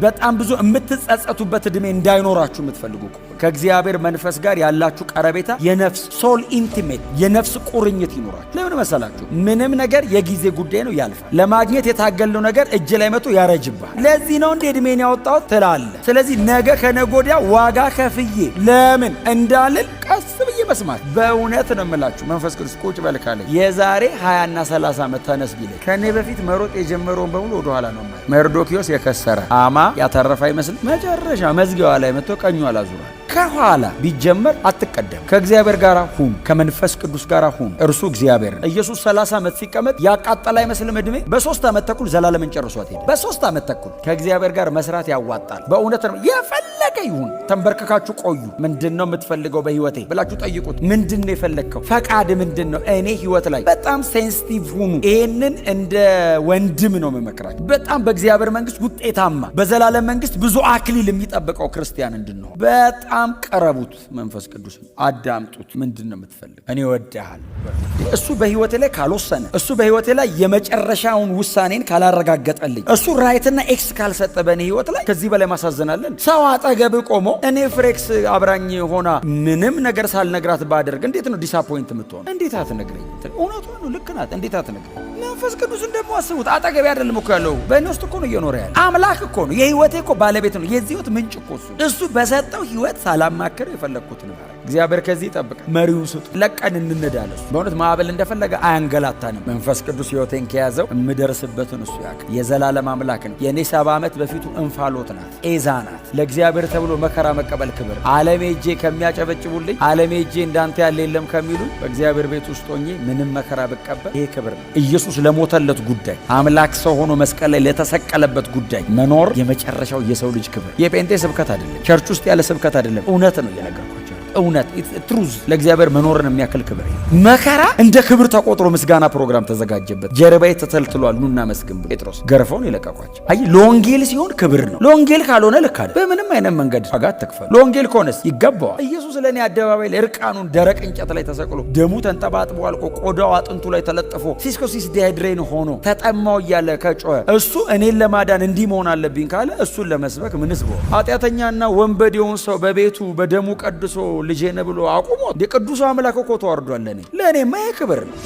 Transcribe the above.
በጣም ብዙ የምትጸጸቱበት እድሜ እንዳይኖራችሁ የምትፈልጉ ከእግዚአብሔር መንፈስ ጋር ያላችሁ ቀረቤታ የነፍስ ሶል ኢንቲሜት የነፍስ ቁርኝት ይኖራችሁ። ለምን መሰላችሁ? ምንም ነገር የጊዜ ጉዳይ ነው፣ ያልፋል። ለማግኘት የታገልነው ነገር እጅ ላይ መጥቶ ያረጅባል። ለዚህ ነው እንደ እድሜን ያወጣሁት ትላለህ። ስለዚህ ነገ ከነጎዲያ ዋጋ ከፍዬ ለምን እንዳልል ቀስ ብዬ መስማት። በእውነት ነው የምላችሁ። መንፈስ ቅዱስ ቁጭ በልካለኝ የዛሬ 20 እና 30 ዓመት ተነስ ቢለኝ ከኔ በፊት መሮጥ የጀመረውን በሙሉ ወደ ኋላ ነው ማለት። መርዶክዮስ የከሰረ አማ ያተረፈ አይመስል መጨረሻ መዝጊያዋ ላይ መጥቶ ቀኙ አላዙራል። ከኋላ ቢጀመር አትቀደም። ከእግዚአብሔር ጋር ሁን፣ ከመንፈስ ቅዱስ ጋር ሁን። እርሱ እግዚአብሔር ነው። ኢየሱስ 30 ዓመት ሲቀመጥ ያቃጠለ አይመስልም እድሜ። በ3 ዓመት ተኩል ዘላለምን ጨርሷት ሄደ። በ3 ዓመት ተኩል ከእግዚአብሔር ጋር መስራት ያዋጣል። በእውነት ነው። የፈለገ ይሁን ተንበርክካችሁ ቆዩ። ምንድነው የምትፈልገው በህይወቴ ብላችሁ ጠይቁት። ምንድነው የፈለግከው? ፈቃድ ምንድነው? እኔ ህይወት ላይ በጣም ሴንሲቲቭ ሁኑ። ይሄንን እንደ ወንድም ነው መመክራችሁ። በጣም በእግዚአብሔር መንግስት ውጤታማ በዘላለም መንግስት ብዙ አክሊል የሚጠብቀው ክርስቲያን እንድንሆን በጣም ቀረቡት። መንፈስ ቅዱስ አዳምጡት። ምንድነው የምትፈልገው? እኔ ወድሃለሁ። እሱ በህይወቴ ላይ ካልወሰነ፣ እሱ በህይወቴ ላይ የመጨረሻውን ውሳኔን ካላረጋገጠልኝ፣ እሱ ራይትና ኤክስ ካልሰጠ በእኔ ህይወት ላይ ከዚህ በላይ ማሳዘናለን? ሰው አጠገብ ቆሞ እኔ ፍሬክስ አብራኝ ሆና ምንም ነገር ሳልነግራት ባደርግ እንዴት ነው ዲሳፖይንት የምትሆን? እንዴት አትነግረኝ? እውነቱ ነው፣ ልክ ናት። እንዴት አትነግረኝ? መንፈስ ቅዱስ እንደማስቡት አጠገብ አይደለም እኮ ያለው፣ በእኔ ውስጥ እኮ ነው እየኖረ ያለ። አምላክ እኮ ነው፣ የህይወቴ እኮ ባለቤት ነው፣ የዚህ ህይወት ምንጭ እኮ እሱ በሰጠው ህይወት ሳላማከረው የፈለግኩት ነው። እግዚአብሔር ከዚህ ይጠብቃል። መሪውን ስጡ፣ ለቀን እንነዳለን። በእውነት ማዕበል እንደፈለገ አያንገላታንም። መንፈስ ቅዱስ ህይወቴን ከያዘው የምደርስበትን እሱ ያውቃል። የዘላለም አምላክ ነው። የእኔ 70 ዓመት በፊቱ እንፋሎት ናት፣ ኤዛ ናት። ለእግዚአብሔር ተብሎ መከራ መቀበል ክብር። ዓለም ሄጄ ከሚያጨበጭቡልኝ፣ ዓለም ሄጄ እንዳንተ ያለ የለም ከሚሉ በእግዚአብሔር ቤት ውስጥ ሆኜ ምንም መከራ ብቀበል ይሄ ክብር ነው። ኢየሱስ ለሞተለት ጉዳይ፣ አምላክ ሰው ሆኖ መስቀል ላይ ለተሰቀለበት ጉዳይ መኖር የመጨረሻው የሰው ልጅ ክብር። የጴንጤ ስብከት አይደለም፣ ቸርች ውስጥ ያለ ስብከት አይደለም። እውነት ነው እየነገርኳቸው። እውነት ትሩዝ ለእግዚአብሔር መኖርን የሚያክል ክብር። መከራ እንደ ክብር ተቆጥሮ ምስጋና ፕሮግራም ተዘጋጀበት። ጀርባዬ ተተልትሏል ኑና መስግን ብሎ ጴጥሮስ ገርፈውን ይለቀቋቸው። አይ ለወንጌል ሲሆን ክብር ነው። ለወንጌል ካልሆነ ልክ አይደል። በምንም አይነት መንገድ ዋጋ ተከፈለ። ለወንጌል ከሆነስ ይገባዋል። ኢየሱስ ለኔ አደባባይ ላይ እርቃኑን ደረቅ እንጨት ላይ ተሰቅሎ ደሙ ተንጠባጥቦ አልቆ ቆዳው አጥንቱ ላይ ተለጥፎ ሲስኮሲስ ዲሃይድሬን ሆኖ ተጠማው እያለ ከጮኸ እሱ እኔን ለማዳን እንዲህ መሆን አለብኝ ካለ እሱን ለመስበክ ምንስ በው ኃጢአተኛና ወንበዴውን ሰው በቤቱ በደሙ ቀድሶ ልጄ ነህ ብሎ አቁሞ የቅዱሱ አምላክ እኮ ተዋርዷል። ለኔማ ክብር ነው።